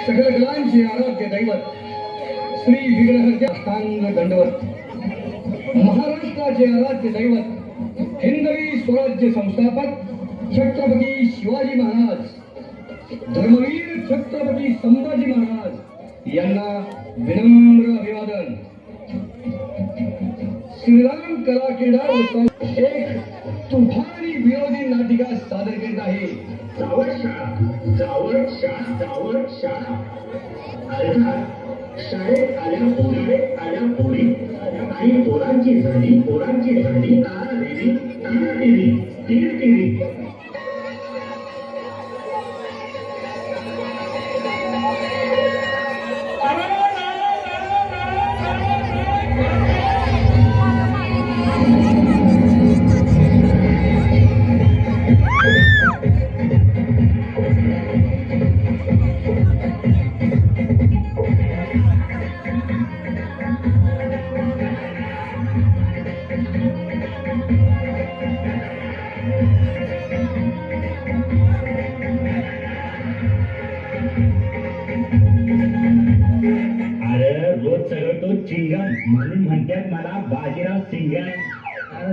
सकल कलांचे आराध्य दैवत श्री विग्रहाचे अष्टांग दंडवत, महाराष्ट्राचे आराध्य दैवत हिंदवी स्वराज्य संस्थापक छत्रपती शिवाजी महाराज, धर्मवीर छत्रपती संभाजी महाराज यांना विनम्र अभिवादन. श्रीराम कला क्रीडा उत्सव एक तुफानी विरोधी नाटिका सादर करीत आहे. अर्थात शाळेत आल्या पोरी आणि पोरांची झाली तारा देवी तीर म्हणून म्हणतात मला बाजीराव सिंगम.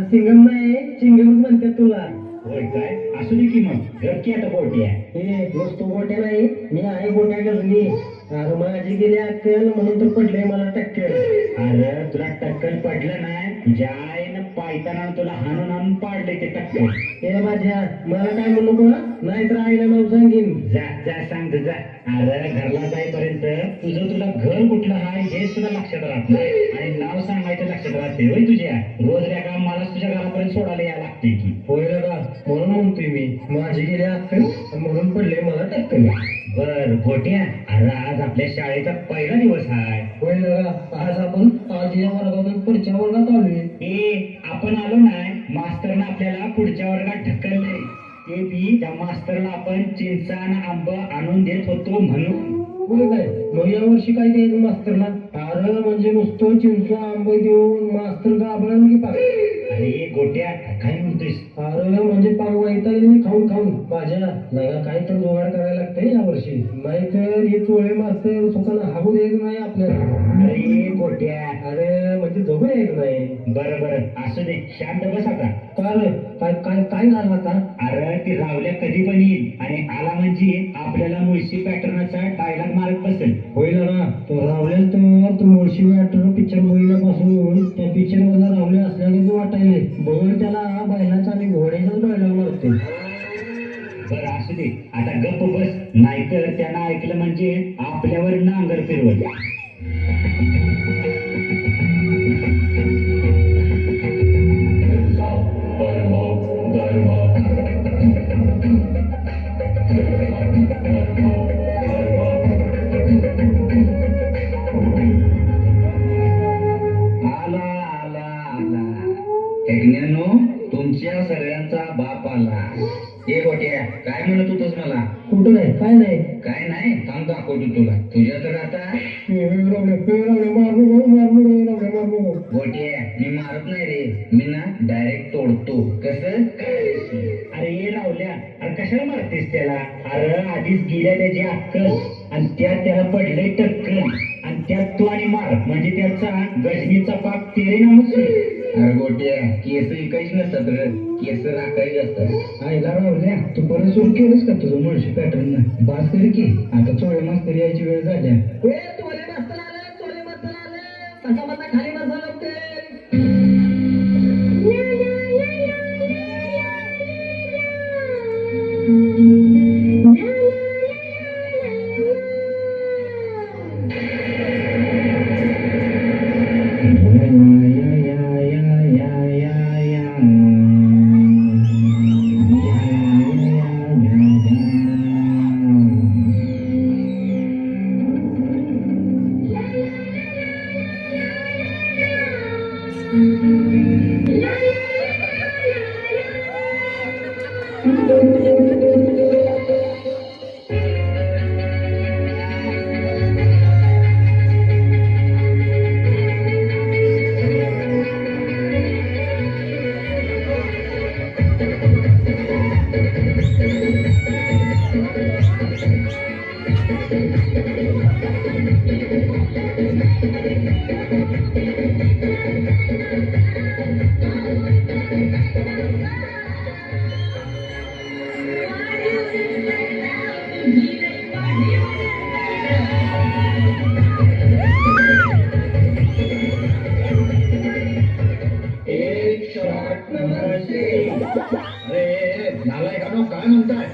सिंगम नाही, चिंगमच म्हणतात तुला. होय काय? असू दे की मग. गटकी आता गोट्या हे वस्तू गोट्या नाही, मी आहे गोट्या गजली. अरे माझी गेली अक्कल म्हणून तर पडले मला टक्कल. अरे तुला टक्कल पडलं नाही, ज्या आईनं पायताना तुला हाणून आणून पाडले ते टक्कल. हे माझ्या मला काय म्हणू नको, नाहीतर आईला नाव सांगेन. जा जा सांग जा. अरे घरला जाईपर्यंत तुला घर कुठलं आहे हे सुद्धा लक्षात राहत नाही आणि नाव सांगायचं लक्षात राहते. होय तुझ्या रोज रे का मला तुझ्या घरापर्यंत सोडायला यायला लागते की. होय दादा, म्हणून म्हणतोय मी माझी गेली अक्कल म्हणून पडले मला टक्कल. बर गोट्या, अरे आज आपल्या शाळेचा पहिला दिवस आहे. होय दादा, आज आपण आजच्या वर्गातून पुढच्या वर्गात आलोय. आपण आलो नाही, मास्तरनं आपल्याला पुढच्या वर्गात ढकलले. ते बी त्या मास्तरला आपण चिंचा आणि आंब आणून देत होतो म्हणून. बोल काय मग या वर्षी काय द्यायचं मास्तरला? अरे म्हणजे नुसतं चिंचा आंब देऊन मास्तर गाबळण की पाक. अरे गोट्या काय म्हणतोयस? अरे म्हणजे पाक वैतागले मी खाऊन माझ्या लगा काही तर जोगाड करायला लागतंय या वर्षी, नाहीतर हे चोळे मास्तर स्वतःला हागू द्यायचं नाही आपल्याला. अरे गोट्या, अरे म्हणजे जगू द्यायचं नाही. बरं असू दे, शांत बस आता. काय झालं आता? अरे ती रावल्या कधी पण येईल आणि आला म्हणजे आपल्याला मुळशी पॅटर्नचा डायलॉग मारत बसेल. होईल ना तो रावल्या, तर मुळशी पॅटर्न पिक्चर बघितल्यापासून त्या पिक्चर मधला रावल्या असल्याने तो वाटायले बघून त्याला बैलाचा आणि घोड्याचाच डायलॉग मारते. बरं असू दे आता गप्प बस, नाहीतर त्यांना ऐकलं म्हणजे आपल्यावर नांगर फिरवत. तुमच्या सगळ्यांचा बाप आला. हे गोट्या काय म्हणत होतोस मला? कुठं नाही, काय नाही थांब दाखवतो तुला. तुझ्याकडे आता गोट्या मी मारत नाही रे, मी ना डायरेक्ट तोडतो. कसं? अरे ये लावल्या, अरे कशाला मारतेस त्याला? अरे आधीच गेल्या त्याची अक्कल आणि त्यात त्याला पडले टक्कल आणि त्यात तू आणि मार म्हणजे त्याचा गजनीचा पाक तेरे नामच. अरे गोट्या केस इकायची नसतात रे, केस राखायचे असतात. आईला रावल्या, तू परत सुरू केलंस का तुझं मुळशी पॅटर्न? बास कर की, आता चोळे मास्तर यायची वेळ झाल्या. चोळे मास्तर आले, कसा मला खाली बसा लागते. अरे नालायकानो काय म्हणताय?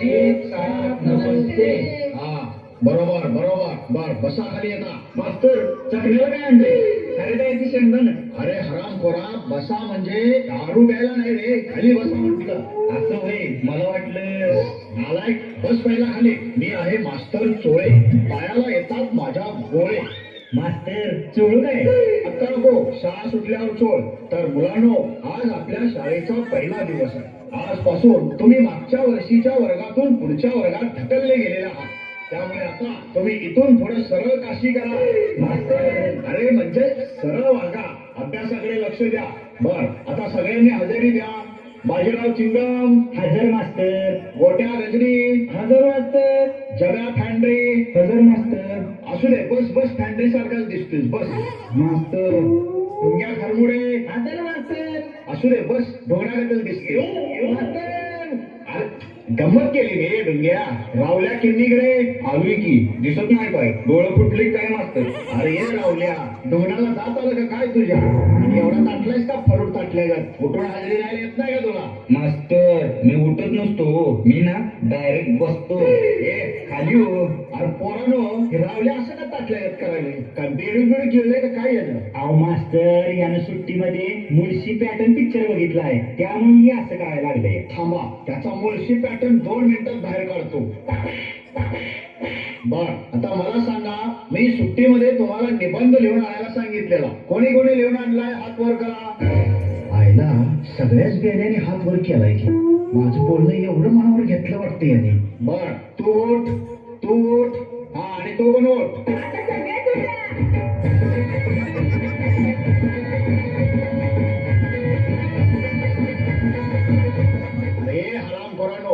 एक साथ नमस्ते. हा बरोबर बरोबर. बर बसा खाली आता. मास्तर चकण्याला काय आणते? अरे द्यायची शेंगदाण. अरे हरामखोरा, बसा म्हणजे दारू प्यायला नाही रे, खाली बसा म्हटलं. असं होय, मला वाटलं. नालायक, बस पहिला खाली. मी आहे मास्तर चोळे, पायाला येतात माझ्या गोळे. मास्तर चोळू काय? आता नको, शाळा सुटल्यावर चोळ. तर मुलांनो, आज आपल्या शाळेचा पहिला दिवस आहे. आजपासून तुम्ही मागच्या वर्षीच्या वर्गातून पुढच्या वर्गात ढकलले गेलेले आहात. त्यामुळे आता तुम्ही इथून पुढे सरळ काशी करा. मास्तर, अरे म्हणजे सरळ वागा, अभ्यासाकडे लक्ष द्या. बर, आता सगळ्यांनी हजेरी द्या. बाजीराव चिंगम हजर मास्तर. गोट्या गजरी हजर मास्तर. जगा फॅन्ड्रे हजर मास्तर. असू दे, बस बस, फॅन्ड्रे सारखाच दिसतोस, बस मास्तर. डुंग्या खरमुडे हजर मास्तर. असू दे, बस, ढोंगरागतच दिसते मास्तर. गंमत केली रे डुंग्या. रावल्या किन्नीकडे आलोय की, दिसत नाही काय? डोळं फुटले काय मास्तर? अरे ये रावल्या, डोंगराला जात आलं का काय तुझ्या? आणि एवढा ताटलायस का फरूट ताटल्या जात? उठून हजेरी द्यायला येत नाही का तुला? मास्तर, मी उठत नसतो, मी ना डायरेक्ट बसतो. खाली हो. अरे पोरानो, रावल्या असं का ताटल्या जात करायला? का बेडू बेडू गिळलंय का काय यानं? अहो मास्तर, यानं सुट्टीमध्ये मुळशी पॅटर्न पिक्चर बघितलाय, त्यामुळे असं करायला लागलंय. थांबा, त्याचा मुळशी पॅटर्न 2 मिनिटात बाहेर काढतो. बर, आता मला सांगा, मी सुट्टीमध्ये तुम्हाला निबंध लिहून आणायला सांगितलेला. कोणी कोणी लिहून आणलाय? हात वर करा. आयला, सगळ्याच बेड्याने हात वर केलाय की. माझं बोलणं एवढं मनावर घेतलं वाटतं याने. बर, तू उठ, तू उठ. हा, आणि तो पण उठ.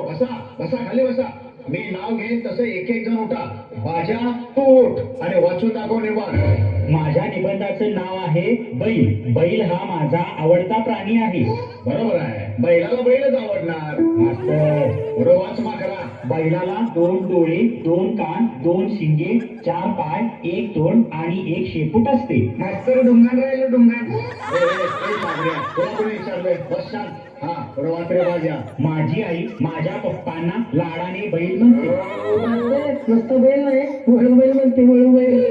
बसा बसा, खाली बसा. मी नाव घेईन तसं एक एक जण उठा. बाजा, तू उठ आणि वाचून दाखव निबंध. माझ्या निबंधाचं नाव आहे बैल. बैल हा माझा आवडता प्राणी आहे. बरोबर आहे, बैलाला बैलच आवडणार. मास्तर, पुढं वाच माकरा. बैलाला 2 डोळे, 2 कान, 2 शिंगे, 4 पाय, 1 तोंड आणि 1 शेपूट असते. मास्तर, डुंगान राहिलं डुंगान. तुला कोणी विचारलंय? बस शांत. हा, पुढं वाच रे बाजा. माझी आई माझ्या पप्पांना लाडाने बैल म्हणते. नुसतं बैल नाही, वळू बैल म्हणते, वळू बैल.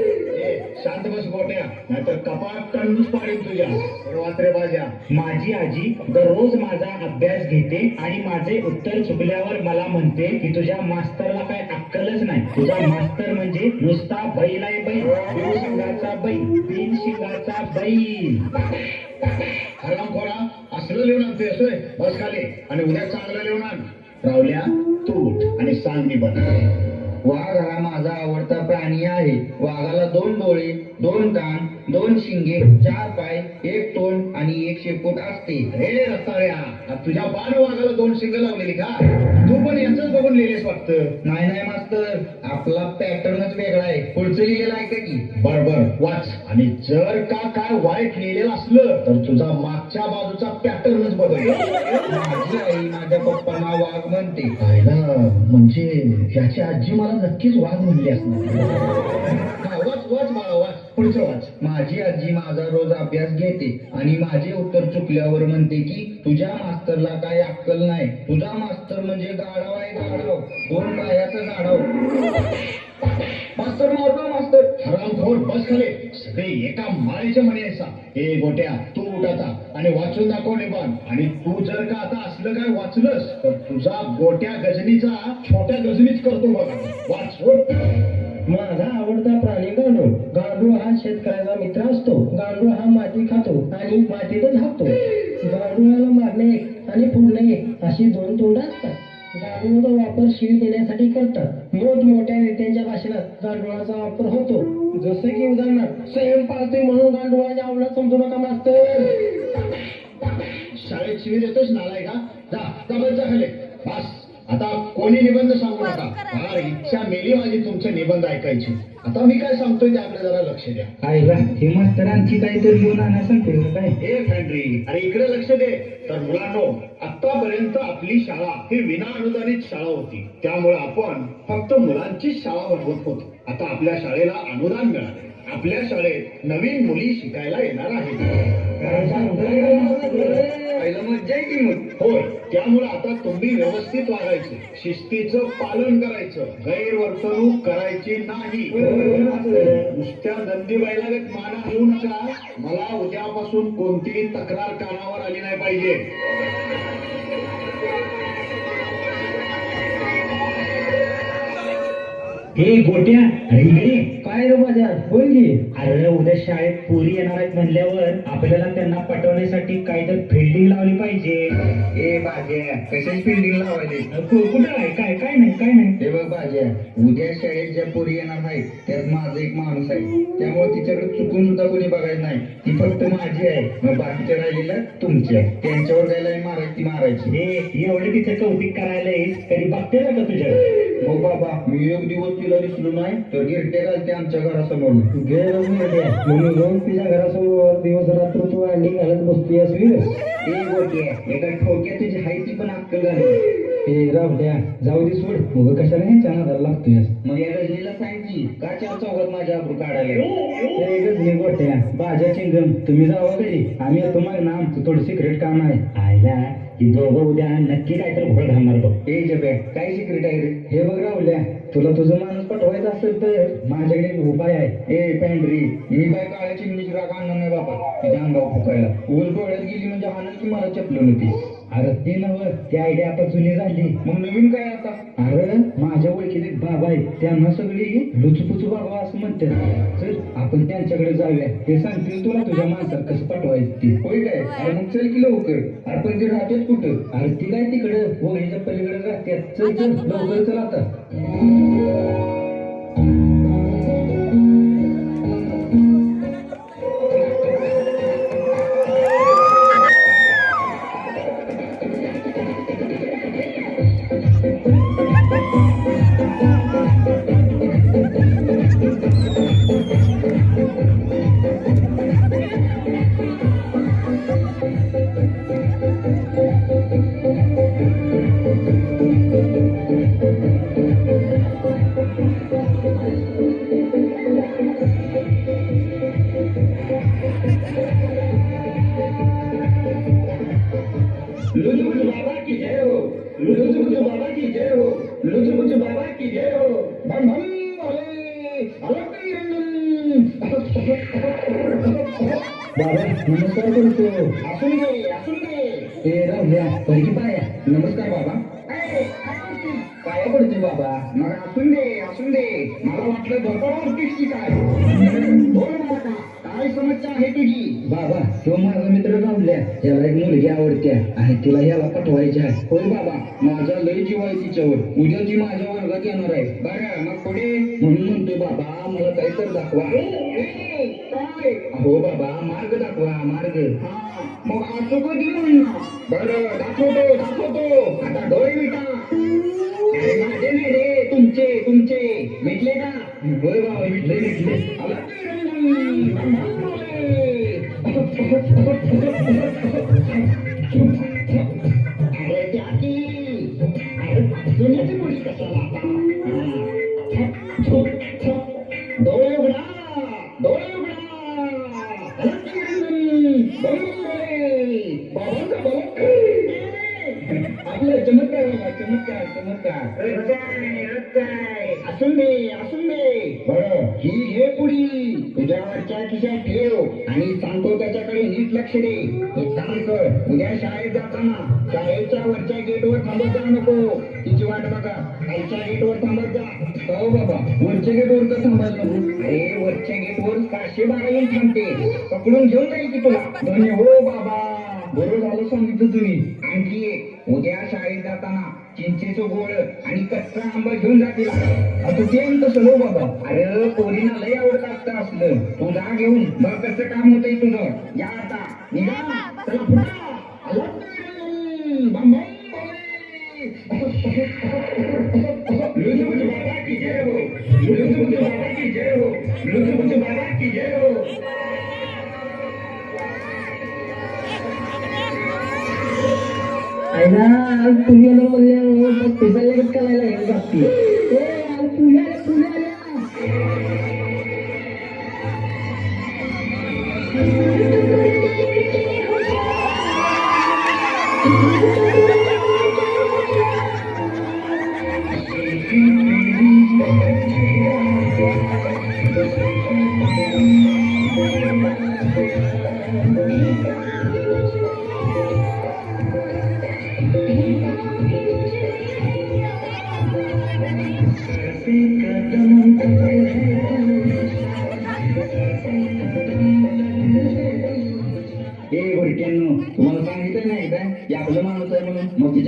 शांत बस गोट्या, नाहीतर कपाट टंडूच पाडेल तुझ्या. वाच रे बाजा. माझी आजी दररोज माझा अभ्यास घेते आणि माझे उत्तर चुकल्यावर मला म्हणते की तुझ्या मास्तरला काय अक्कलच नाही. तुझा मास्तर म्हणजे नुसता बैल आहे, बैल. बिनशिंगाचा बैल, बिनशिंगाचा बैल. हरामखोरा, असलं लिहून आणतोय असोय. बस खाली आणि उद्या चांगलं लिहून आण. रावल्या, तू उठ आणि सांग निबंध. वाघ हा माझा आवडता प्राणी आहे. वाघाला 2 डोळे, 2 कान, 2 शिंगे, 4 पाय, 1 तोंड आणि 1 शेपूट असते. हे रताळ्या, तुझ्या बाण वाघाला 2 शिंग लावलेली का? तू पण याच बघून लिहिलेस वाटतं. नाही नाही मास्तर, आपला पॅटर्नच वेगळा आहे. पुढचं लिहिलेलं आहे का की? बरोबर, वाच. आणि जर का काय वाईट लिहिलेलं असलं तर तुझा मागच्या बाजूचा पॅटर्नच बदल. माझी आई माझ्या पप्पांना वाघ म्हणते. म्हणजे ह्याची आजी मला नक्कीच वाघ म्हणली असणार. वाच वाच बाळा, वाच, पुढचं वाच. माझी आजी माझा रोज अभ्यास घेते आणि माझे उत्तर चुकल्यावर म्हणते की तुझ्या मास्तरला काय अक्कल नाही. तुझा मास्तर म्हणजे गाढव आहे, गाढव. 2 पायाचं गाढव. मास्तर मारतो मास्तर. हरामखोर, बस खाली. सगळे एका माळीच्या म्हणे असा. ए गोट्या, तू उठ आता आणि वाचून दाखव निबंध. आणि तू जर का आता असलं काय वाचलंस तर तुझा गोट्या गजनीचा छोट्या गजनीच करतो बघा. वाच, उठ. माझा आवडता प्राणी गांडूळ. गांडूळ हा शेतकऱ्याचा मित्र असतो. गांडूळ हा माती खातो आणि मातीतच हाकतो. गांडुळाला मारणे आणि फोडणे अशी 2 तोंड असतात. गांडुळाचा वापर शिवी देण्यासाठी करतात. मोठमोठ्या नेत्यांच्या भाषणात गांडुळाचा वापर होतो. जसं की उदाहरणार्थ, स्वयं पाळतोय म्हणून गांडुळाच्या आवडत समजू नका मास्तर. शाळेत शिवी देतोच नालाय का? जा बसचा खाली. बस, आता कोणी निबंध सांगू नका. फार इच्छा मेली माझी तुमचे निबंध ऐकायची. आता मी काय सांगतोय ते आपल्या जरा लक्ष द्या. आईला, हे मास्तरांची काहीतरी लिहून आणा सांगते काय? हे फॅन्ड्री, अरे इकडे लक्ष दे. तर मुलांनो, आतापर्यंत आपली शाळा ही विना अनुदानित शाळा होती. त्यामुळे आपण फक्त मुलांचीच शाळा बनवत होतो. आता आपल्या शाळेला अनुदान मिळाले. आपल्या शाळेत नवीन मुली शिकायला येणार आहेत. मज्जा आहे की मग. होय, त्यामुळे आता तुम्ही व्यवस्थित वागायचं, शिस्तीचं पालन करायचं, गैरवर्तणूक करायची नाही. नुसत्या दंडी बैलागत माना घेऊ नका. मला उद्यापासून कोणतीही तक्रार कानावर आली नाही पाहिजे. हे गोट्या, अरे इकडे. काय रे माझ्या, बोल की. अरे उद्या शाळेत पोरी येणार आहेत म्हणल्यावर आपल्याला त्यांना पटवण्यासाठी काहीतरी फिल्डिंग लावली पाहिजे. ए बाज्या, कशाची फिल्डिंग लावायली? कुठं आहे? काय काय नाही, काय नाही. हे बघ बाज्या, उद्या शाळेत ज्या पोरी येणार आहेत त्यात माझा एक माणूस आहे, त्यामुळे तिच्याकडे चुकून सुद्धा कोणी बघायचं नाही. ती फक्त माझी आहे, मग बाकीच्या राहिलेल्या तुमच्या. त्यांच्यावर जायला मारायची मारायची. हे एवढे तिचं कौतिक करायला येईल तरी बघते का तुझ्या? हो बाबा, मी एक दिवस तिला दिसलो नाही तर गिरटे घालते आमच्या घरासमोर. म्हणून तिच्या घरासमोर दिवस रात्र तू अंडी घालत बसती असवी. एका ठोक्यात तुझी हायची पण अक्कल घाली. हे राव द्या, जाऊ दे सोड. मग कशाला ह्यांच्या नादाला लागतोय? मग या गजनीला सांग की का चार चौघात माझ्या आबरू काढायला. हे गजनी गोट्या, बाजा चिंगम, तुम्ही जावा घरी, आम्ही येतो. मग ना आमचं थोडं सिक्रेट काम आहे. आयला ही दोघं उद्या नक्की काहीतरी घोळ घालणार बघ. हे जब्या, काय सिक्रेट आहे रे? हे बघ रावल्या, तुला तुझं माणूस पटवायचा असेल तर माझ्याकडे एक उपाय आहे. ए पॅन्ड्री, मी काय काळ्या चिमणीची राग आणणार नाही बाबा तिच्या अंगावर फुकायला. उल डोळ्यात गेली म्हणजे हाणच की मला चपलं होती. अरे ते नव्ह, ती आयडिया आता जुनी झाली. मग नवीन काय आता? अरे माझ्या ओळखीत एक बाबा आहे, त्यांना सगळी लुचपुचू बाबा असं म्हणतात. चल आपण त्यांच्याकडे जाऊया, ते सांगतील तुला तुझ्या माणसात कसं पटवायचं ते. होय काय? अरे मग चल की लवकर. अरे पण ते राहतेच कुठं? अरे ती काय तिकडं वगैरेच्या पलीकडे राहतात. चल चल लवकर चल आता. लुचुबुचु बाबा की जय हो, लुचुबुचु बाबा की जय हो, लुचुबुचु बाबा की जय हो. बम बम भोले, अलग ही रंगन. बाबा नमस्कार करतो. असून दे. ए रावल्या, परिकी पाया. नमस्कार बाबा. पाया पडतो बाबा. मग असून दे. मला वाटलं झोपावरतीच की काय. बोल बाबा, काय समस्या आहे तुझी? बाबा, तो माझा मित्र रावल्या, याला एक मुलगी आवडत्या आणि तिला याला पटवायची आहे. होय बाबा, माझा लय जीव आहे तिच्यावर. उद्या ती माझ्या वर्गात येणार आहे. बरं मग पुढे? म्हणून म्हणतोय बाबा, मला काही तर दाखवा. काय? हो बाबा, मार्ग दाखवा, मार्ग. हा मग असं कधी म्हणणार? बरं दाखवतो. आता डोळे मिटा. माझे नाही रे, तुमचे भेटले का? होय बाबा, भेटले. अरे त्याची जुन्याची मुली कशाला? डोळे उघडा. आपलं चमत्कार असून दे. बरं ही घे पुढी तुझ्या वरच्या खिशात ठेव आणि सांगतो त्याच्याकडे नीट लक्ष दे. एक काम कर, उद्या शाळेत जाताना शाळेच्या वरच्या गेटवर थांबत जाऊ नको. तिची वाट बघा, खालच्या गेटवर थांबत जा. हो बाबा, वरच्या गेटवर का थांबायचं नको? अरे वरच्या गेटवर 712 येऊन थांबते, पकडून घेऊन जाईल की तुला. धन्य हो बाबा, बरोबर झालं सांगितलं तुम्ही. आणखी एक, उद्या शाळेत जाताना चिंचेचं गोळ आणि कच्चा आंबा घेऊन जातील. आता ते कसं हो बाबा? अरे पोरीना लय आवडत असतं असलं. तू जा घेऊन, मग कसं काम होतंय तुझं. या आता निघा, चला पुढे. लुचुबुचु बाबा की जय हो, लुचुबुचु बाबा की जय हो, लुचुबुचु बाबा की जय हो. आईला आज पुण्याला म्हणल्यावर पिसायला करायला येत असते. आज पुण्याला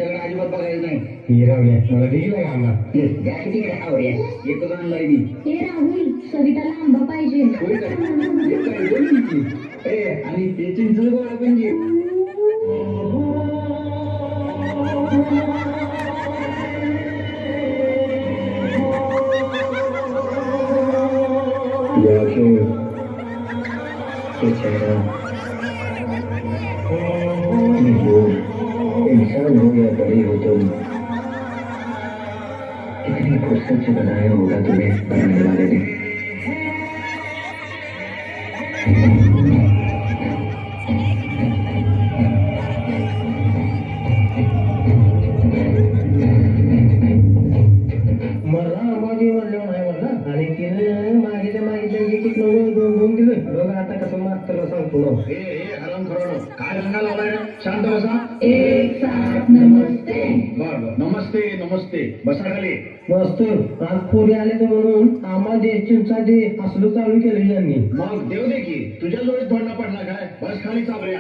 तुमच्याकडे अजिबात बघायचं नाही. हे रावल्या मला दिली आंबा तिकडे आवड्या एकच आणलाय मी. हे राहुल सविताला आंबा पाहिजे. होय काय? एक काय दोन किती? आणि ते चिंच गोळा पण घे. इंसान हो या बड़ी हो तुम, कितनी फुर्सत से बनाया होगा तुम्हें बनाने वाले ने. मला आंबाजी म्हणलं नाही म्हणलं आणि तिनं मागितलं एक दोन दिलं. बघ आता कसं मात्र सांगतो ना. हराम खरं काय सांगायला लावलाय रे? शांत बसा. एक साथ नमस्ते. बर बर नमस्ते नमस्ते बसा खाली. मस्त आज पोरी आले तर म्हणून आंबा दे चिंचा दे असलं चालू केलं यांनी. मग देव दे की तुझ्या जोडीत धोंडा पडला काय? बस खाली चाबऱ्या.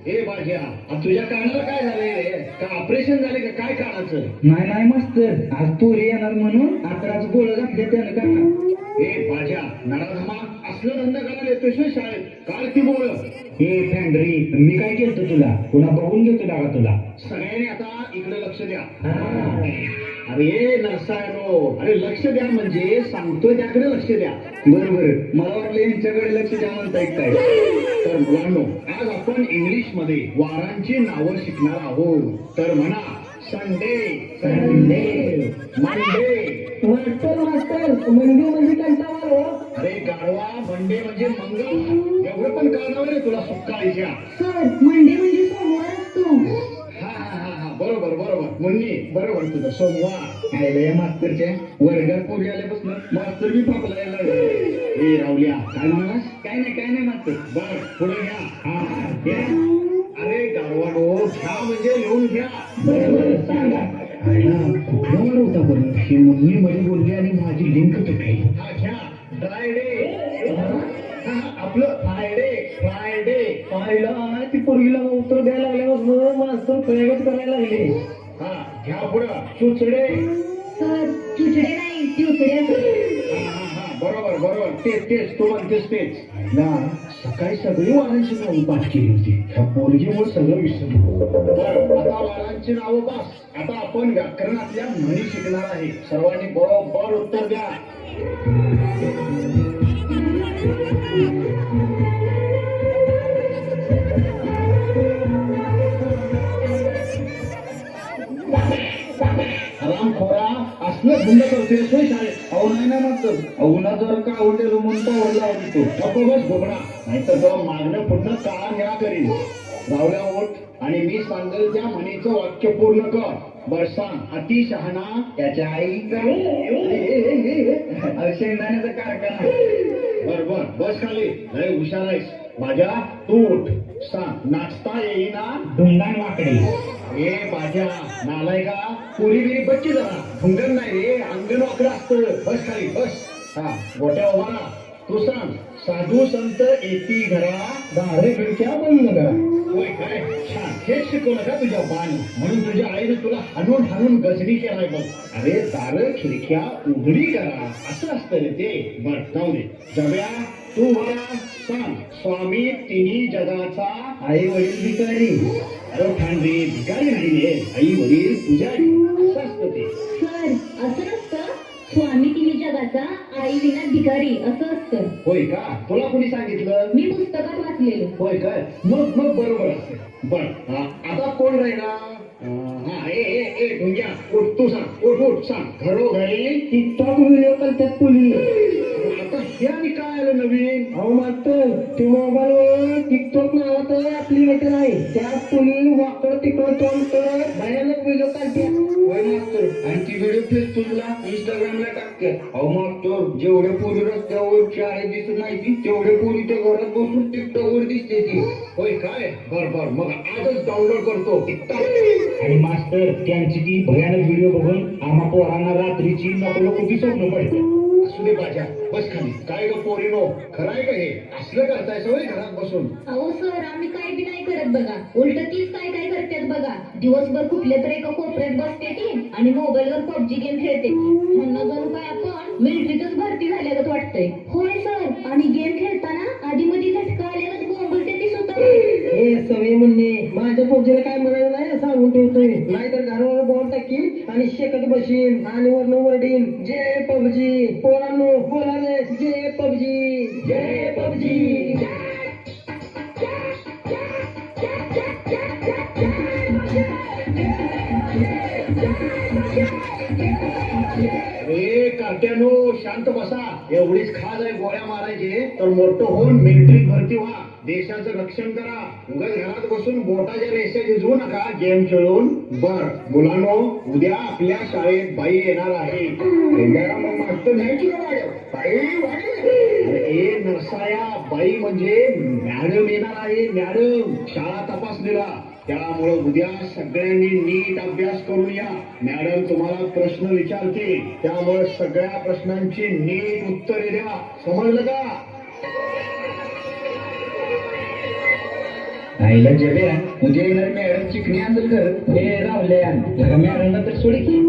हे बाळ्या तुझ्या कानाला काय झालंय रे? का ऑपरेशन झाले का काय कानाचं? नाही नाही मास्तर आज पोरी येणार म्हणून आतराचं गोळं घातले त्यानं का. हे बाळ्या नराधमा असलं धंदा करायला येतोय शाळेत काल ती बोळ. हे फॅन्ड्री मी काय केलं तुला पुन्हा बघून घेतो दादा तुला. सगळ्यांनी आता इकडे लक्ष द्या. अरे नरसायनो अरे लक्ष द्या म्हणजे सांगतोय त्याकडे लक्ष द्या. बरोबर मला वाटलं यांच्याकडे लक्ष द्या म्हणताय काय. तर मुलांनो आज आपण इंग्लिश मध्ये वारांची नावं शिकणार आहोत. तर म्हणा संडे संडे मंडे. मास्तर मंडे म्हणजे कंटाळा. अरे गाढवा मंडे म्हणजे मंगळ. एवढं पण कळणार रे तुला सुक्काळीच्या. सर मंडे म्हणजे सोमवार असतो. हा हा हा हा बरोबर बरोबर मुन्नी बरोबर तुझं सोमवार. या मास्तरच्या वर्गात पोरी आल्यापासून मास्तर बी फापलायला लागले. हे रावल्या काय म्हणालास? काय नाही मास्तर. बर पुढे घ्या. हा घ्या. अरे गाढवानो घ्या म्हणजे लिहून घ्या. बरोबर सांगा. कुठला वार होता बरं? ही मुन्नी मध्ये बोलली आणि माझी लिंक तुटली. हा घ्या ड्रायडे. आपलं फ्रायडे फ्रायडे. पाहिला ती पोरगीला उत्तर द्यायला लागल्यापासून मास्तर प्रयोगच करायला लागले. हा घ्या पुढं चुचडे. सर तुझडे नाही तुकडे असते. हा बरोबर बरोबर तेच तू म्हणतेस तेच ना. सकाळी सगळी वारांची नावं पाठ केली होती. ह्या पोरगीमुळे सगळं विसरलो. बरं आता वारांची नावं बस. आता आपण व्याकरणातल्या म्हणी शिकणार आहे. सर्वांनी बरोबर उत्तर द्या. रामखोरा असलं बंद करतोय सोय शाळेत. अहो नाही ना मास्तर अवना जर का आवडलेलो म्हणून तो आवडला होतो. नको बस घोबडा नाहीतर जरा मागणं पुढनं काळा निळा करीन. रावल्या ओठ आणि मी सांगेल त्या म्हणीचं वाक्य पूर्ण कर. बर सांग. अति शहाणा त्याच्या आईचा शेंगदाण्याचा कारखाना. बर बस खाली लय हुशार आहेस. माझ्या तू उठ. सांग. नाचता येईना धुंदान वाकडे. ए बाजा नालाय का पुरी बिरी बच्ची जरा. भुंगण नाही रे अंगण वाकडं असतं. बस खाली बस. हा गोट्या उभारा. तू सांग. साधू संत येती घरा दारे खिडक्या बंद करा. होय काय छान. हेच शिकवलं का तुझ्या बाणी? म्हणून तुझ्या आईने तुला हाणून गजनी केलाय बघ. अरे दार खिडक्या उघडी करा असं असतं रे ते. बर जाऊ दे. जब्या तू बरा सांग. स्वामी तिन्ही जगाचा आई वडील भिकारी. अरे ठाणरे भिकारी नाही रे. आई वडील पुजारी असं असतं ते. सर असं नसतं. स्वामी तिन्ही जगाचा आई विना भिकारी असं असतं. होय का? तुला कोणी सांगितलं? मी पुस्तकात वाचलेलं. होय काय? मग बरोबर असते. बर आता कोण राहिला? हा ए ढुंग्या उठ. तू सांग. उठ सांग. घरोघरी टिकटॉक व्हिडिओ करतात पोलीस. आता हे आणि काय आलं नवीन? अहो मास्तर ते मोबाईलवर टिकटॉक नावाचं ऍप्लिकेशन आहे. त्यात पोलीस वाकड तिकडं तोंड करत भयानक व्हिडिओ काढतात. होय मास्तर. आणि ती व्हिडिओ फेसबुकला इंस्टाग्रामला टाकते. अहो मास्तर जेवढे पोरी रस्त्यावर शाळेत दिसत नाही ती तेवढे पोरी त्या घरात बसून टिकटॉक वर दिसते ती. होय काय? बर मग आजच डाउनलोड करतो टिकटॉक. आणि मास्तर त्यांची ती भयानक व्हिडिओ बघून आम्हा पोरांना रात्रीची नको ती स्वप्न पडते. असू दे बाजा, बस खाली. काय ग पोरीनो, खरं आहे का हे? असलं करताय सवय घरात बसून? अहो सर, आम्ही काय बी नाही करत बघा. उलट तीच काय काय करतात बघा. दिवसभर कुठल्या तरी एका कोपऱ्यात बसते ती आणि मोबाईलवर पबजी गेम खेळते ती. म्हणणं जणू काय आपण मिलिटरीतच भरती झाल्यागत वाटतंय. होय सर, आणि गेम खेळताना आधी मध्ये झटका आल्यागत बोंबलते ती स्वतः. हे सवय म्हणणे माझ्या पोरजीला काय म्हणायला नाही सांगून ठेवतोय. नाहीतर घरावर बॉम्ब टाकील आणि शेकत बशीन आणि वरनं वरडीन जय पबजी. पोरांनो बोला रे, जय पबजी, जय पबजी. अरे कार्ट्यानो, शांत बसा. एवढीच खाज आहे गोळ्या मारायचे तर मोठं होऊन मिलिटरीत भरती व्हा. देशाचं रक्षण करा. उगाच घरात बसून बोटाच्या रेषा झिजवू नका गेम खेळून. बर मुलांनो, उद्या आपल्या शाळेत बाई येणार आहे. मग मास्तर नाही की बाई? अरे नरसाया, बाई म्हणजे मॅडम येणार आहे. मॅडम शाळा तपासलेला. त्यामुळं उद्या सगळ्यांनी नीट अभ्यास करून या. मॅडम तुम्हाला प्रश्न विचारतील, त्यामुळे सगळ्या प्रश्नांची नीट उत्तरे द्या. समजलं का? आईला जेव्या उद्या येणार मॅडम चिकणी असेल कर. हे रावल्या मॅडमला तर सोडी की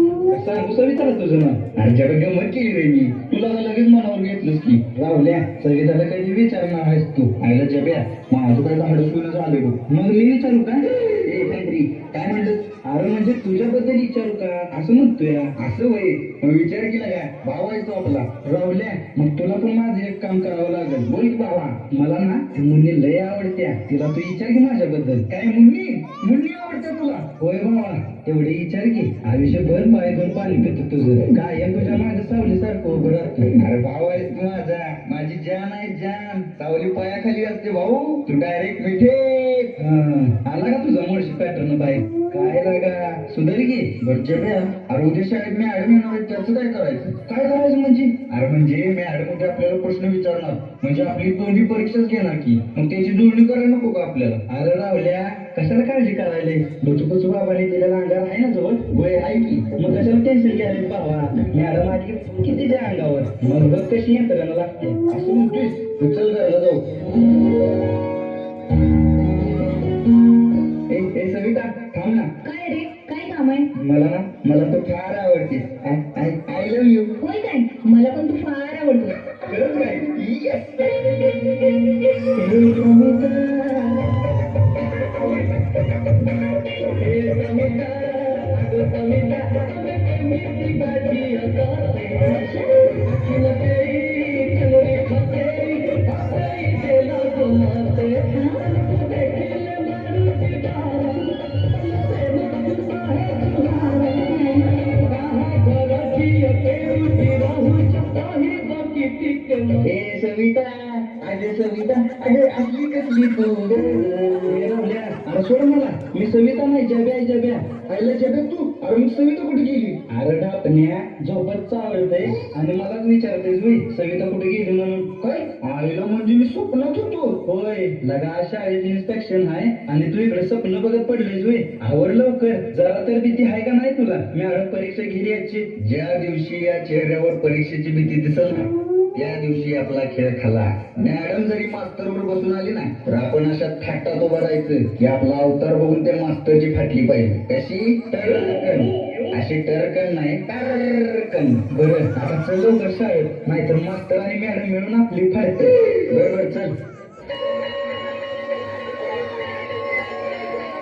सांगू सविताला तुझं नाव. आणि जरा गमत केली रे मी. तुला तर लगेच मनावर घेतलंस की. रावल्या सविताला कधी विचारणार आहेस तू? आईला जेव्या माझं काय झाडं पिऊन आलेलो. मग मी विचारू का? ए काहीतरी काय म्हणलं? अरे म्हणजे तुझ्याबद्दल विचारू का असं म्हणतोय. असं वय मग विचार केला काय? भाव आहे तो आपला. रावल्या मग तुला पण माझं एक काम करावं लागेल. बोल की बाबा. मला ना मुन्नी लय आवडत्या. तिला तू विचार की माझ्याबद्दल. काय मुन्नी? मुन्नी आवडत्या तुला? होय बाबा, तेवढे विचार की. आयुष्यभर पाय घेऊन पाणी पितो तुझं. काय तुझ्या माझ्या सावलीसारखं उभं राहतं. अरे भाऊ आहेस तू माझा. माझी जान आहे जान. सावली पायाखाली असते भाऊ. तू डायरेक्ट मिठे. आला का तुझा मुळशी पॅटर्न बाहेर? काय लागा सुधारी की. बरं अरे उद्या शाळेत मी ऍडम येणार आहे, त्याचं काय करायचं? काय करायचं म्हणजे? अरे म्हणजे मी ऍडम उद्या आपल्याला प्रश्न विचारणार. म्हणजे आपली दोन्ही परीक्षाच घेणार की. मग त्याची जुळणी करायला नको का आपल्याला? अरे रावल्या कशाला काळजी करायला? बचू बाबाने दिलेला अंगार आहे ना जवळ. वय आहे की. मग कशाला टेन्शन घ्यायला बाबा? मॅडम आधी किती त्या अंगावर. मग बघ कशी यंत्रणा लागते. असं म्हणतोय. तू चल घरला जाऊ. ए सविता थांब ना. काय रे, काय काम आहे? मला तो फार आवडते. I love you. होय काय? मला पण तू फार आवडतो. खरंच काय? ए सविता, अरे सविता, अरे असली कसली तू? अरे सोड मला. मी सविता नाही, जब्या. आईला जब्या तू? अरे मग सविता कुठे गेली? अरे ढापण्या झोपत चावलतय आणि मलाच विचारतेस मी सविता कुठे गेली म्हणून. काय आईला म्हणजे मी स्वप्नात होतो. होय लगा शाळेत इन्स्पेक्शन आहे आणि तू इकडे स्वप्न बघत पडलीस होय. आवर लवकर. जरा तर भीती आहे का नाही तुला? मॅडम परीक्षा घेली याची. ज्या दिवशी या चेहऱ्यावर परीक्षेची भीती दिसत ना त्या दिवशी आपला खेळ खाला. मॅडम जरी मास्तरवर बसून आली ना तर आपण अशा थाटात उभं राहायचं की आपला अवतार बघून त्या मास्तरची फाटली पाहिजे. कशी? टरकन. अशी टरकन नाही, टरकन. बरं आता चल लवकर शाळेत, नाहीतर मास्तर आणि मॅडम मिळून आपली फाडते. बरोबर चल.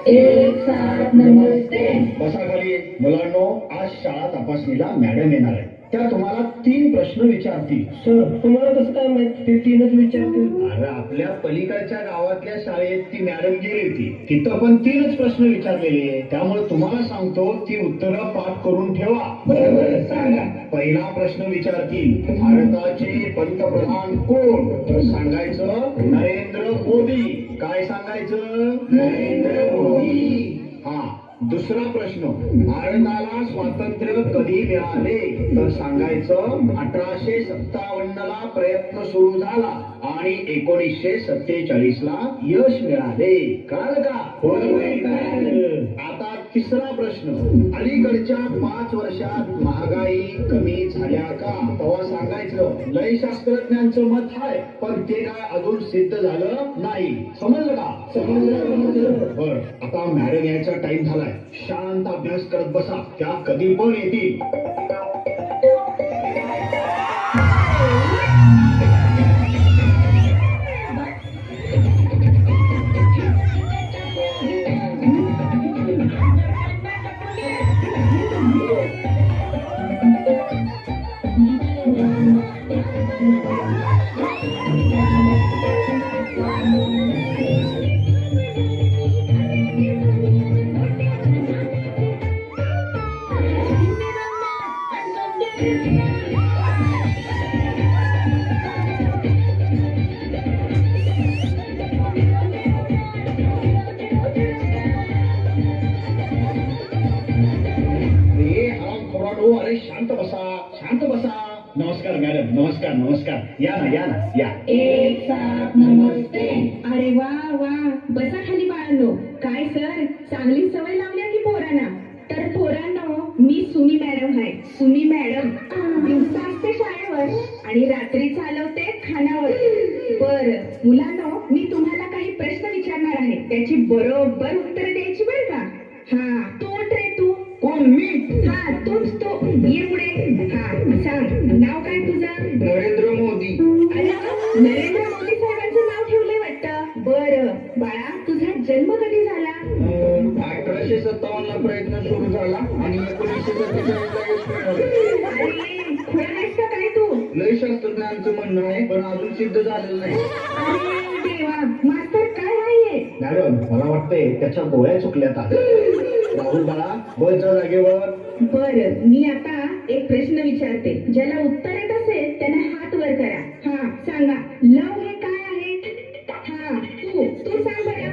एक साथ नमस्ते. बसा खाली. मुलांनो, आज शाळा तपासणीला मॅडम येणार आहे. त्या तुम्हाला 3 प्रश्न विचारतील. सर तुम्हाला कसं काय माहित ते 3च विचारतील? अरे आपल्या पलीकडच्या गावातल्या शाळेत ती मॅडम गेली होती. तिथं पण 3च प्रश्न विचारलेले. त्यामुळे तुम्हाला सांगतो ती उत्तरं पाठ करून ठेवा. बरोबर सांगा. पहिला प्रश्न विचारतील, भारताचे पंतप्रधान कोण? तर सांगायचं नरेंद्र मोदी. काय सांगायचं? नरेंद्र मोदी. हा. दुसरा प्रश्न, भारताला स्वातंत्र्य कधी मिळाले? तर सांगायचं 1857 ला प्रयत्न सुरू झाला आणि 1947 ला यश मिळाले. कळलं का? आता तिसरा प्रश्न, अलीकडच्या 5 वर्षात महागाई कमी झाल्या का? तेव्हा सांगायचं लय शास्त्रज्ञांचं मत आहे, पण ते काय अजून सिद्ध झालं नाही. समजलं का? समजलं. बर, आता मॅडम यायचा टाइम झालाय. शांत अभ्यास करत बसा, त्या कधी पण येतील. अरे शांत बसा, शांत बसा. नमस्कार मॅडम, नमस्कार नमस्कार. या ना या ना या. एक साथ नमस्ते. अरे वा वा, बसा खाली बाळांनो. काय सर, चांगली सवय लावल्या की पोरांना? तर पोरांनो, मी सुमी मॅडम आहे. सुमी मॅडम दिवसा असते शाळेवर आणि रात्री चालवते खानावर. बर मुलांनो, मी तुम्हाला काही प्रश्न विचारणार आहे, त्याची बरोबर उत्तर द्यायची बरं का? हा, तोट रे तू. कोण? मी? हा, तूच तू. ये पुढे. हा, सांग, नाव काय तुझं? नरेंद्र मोदी. अरे, नरेंद्र मोदी साहेबांचं नाव ठेवलंय वाटतं. बरं बाळा, तुझा जन्म कधी झाला? 1857 ला प्रयत्न सुरू झाला आणि 1947 ला यश मिळालं. अरे, खुळा नाहीस का काय तू? लय शास्त्रज्ञांचं म्हणणं आहे, पण अजून सिद्ध झालेलं नाही. अरे देवा, मास्तर काय आहे? मॅडम मला वाटतंय त्याच्या गोळ्या चुकल्यात आहेत. राहुल बाळा, बस जा जागेवर. बरं, मी आता एक प्रश्न विचारते. ज्याला उत्तर येत असेल त्याने हात वर करा. हा, सांगा, लव हे काय आहे? हा, तू सांग बरं.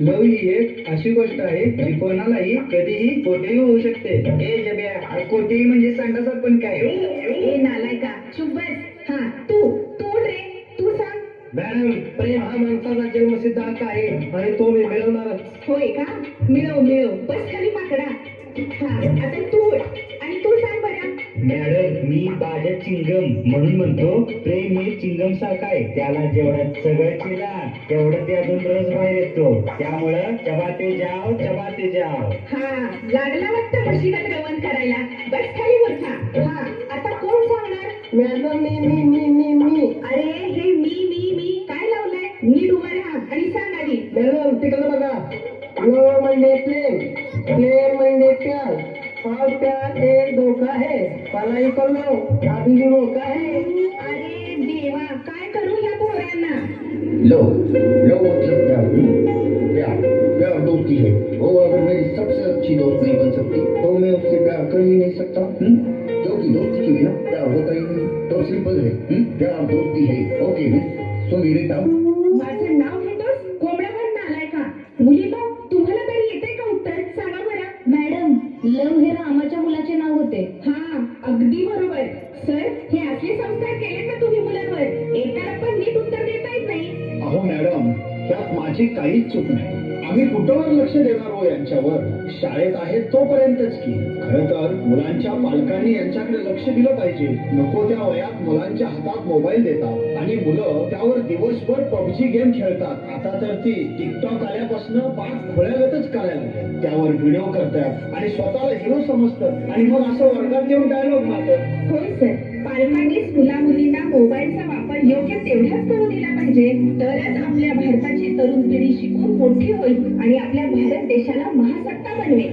लव ही एक अशी गोष्ट आहे जी कोणालाही कधीही कोठेही होऊ शकते. ए जब्या, कोठेही म्हणजे संडासात पण काय? ए नालायका, चुप बस. हा, तू रे, तू सांग. मॅडम, प्रेम हा माणसाचा जन्मसिद्ध हक्क आहे आणि तो मी मिळवणारच. होय का? मिळव बस खाली माकडा. हा, आता तू आणि तू सांग बरं. मॅडम मी बाजा चिंगम म्हणून म्हणतो, प्रेम हे चिंगम सारखं आहे. त्याला जेवढं सगळं चिला तेवढं ते अजून रस बाहेर येतो. त्यामुळं चबाते जाव. हा, लागला वाटतं म्हशीगत रवण करायला. बस खाली मोठा. हा, आता कोण सांगणार? मॅडम, मी. अरे, हे मी काय लावलंय? नीट उभा राहा आणि सांग आधी. मॅडम, तिकडे बघा. लव म्हणजे प्रेम म्हणजे प्यार. और प्यार एक धोका है, पलाई कर लो, अभी भी मौका है. अरे देवा, काय करू ह्या पोरांना? लो मतलब प्यार दोस्ती है. वो अगर मेरी सबसे अच्छी दोस्त नहीं बन सकती तो मैं उससे प्यार कर ही नहीं सकता. क्योंकि दोस्ती के बिना प्यार होता ही नहीं. तो सिंपल है, प्यार दोस्ती है. ओके मिस, सो मेरे काम. माझं नाव घेतोस? कोंबड्यावर नालाय का? मुलींनो, तुम्हाला तरी येते का उत्तर? सांगा बरं. मॅडम, लव हे रामाच्या मुलाचे नाव होते. हा, अगदी बरोबर. सर, हे असले संस्कार केले का तुम्ही मुलांवर? एकाला पण नीट उत्तर देता येत नाही. अहो मॅडम, त्यात माझी काहीच चूक नाही. आम्ही कुठवर लक्ष देणार हो यांच्यावर? शाळेत आहेत तोपर्यंतच की. खरं तर मुलांच्या पालकांनी यांच्याकडे लक्ष दिलं पाहिजे. नको त्या वयात मुलांच्या हातात मोबाईल देतात आणि मुलं त्यावर दिवसभर पबजी गेम खेळतात. आता तर ती टिकटॉक आल्यापासून पाक खोळ्यागतच करायला लागले. त्यावर व्हिडिओ करतात आणि स्वतःला हिरो समजतात आणि मग असं वर्गात येऊन डायलॉग मारतात. होय सर, पालकांनीच मुला-मुलींना मोबाईलचा वापर योग्य तेवढाच करू दिला पाहिजे. तरच आपल्या भारताची तरुण पिढी शिकून मोठी होईल आणि आपल्या भारत देशाला महासत्ता बनवेल.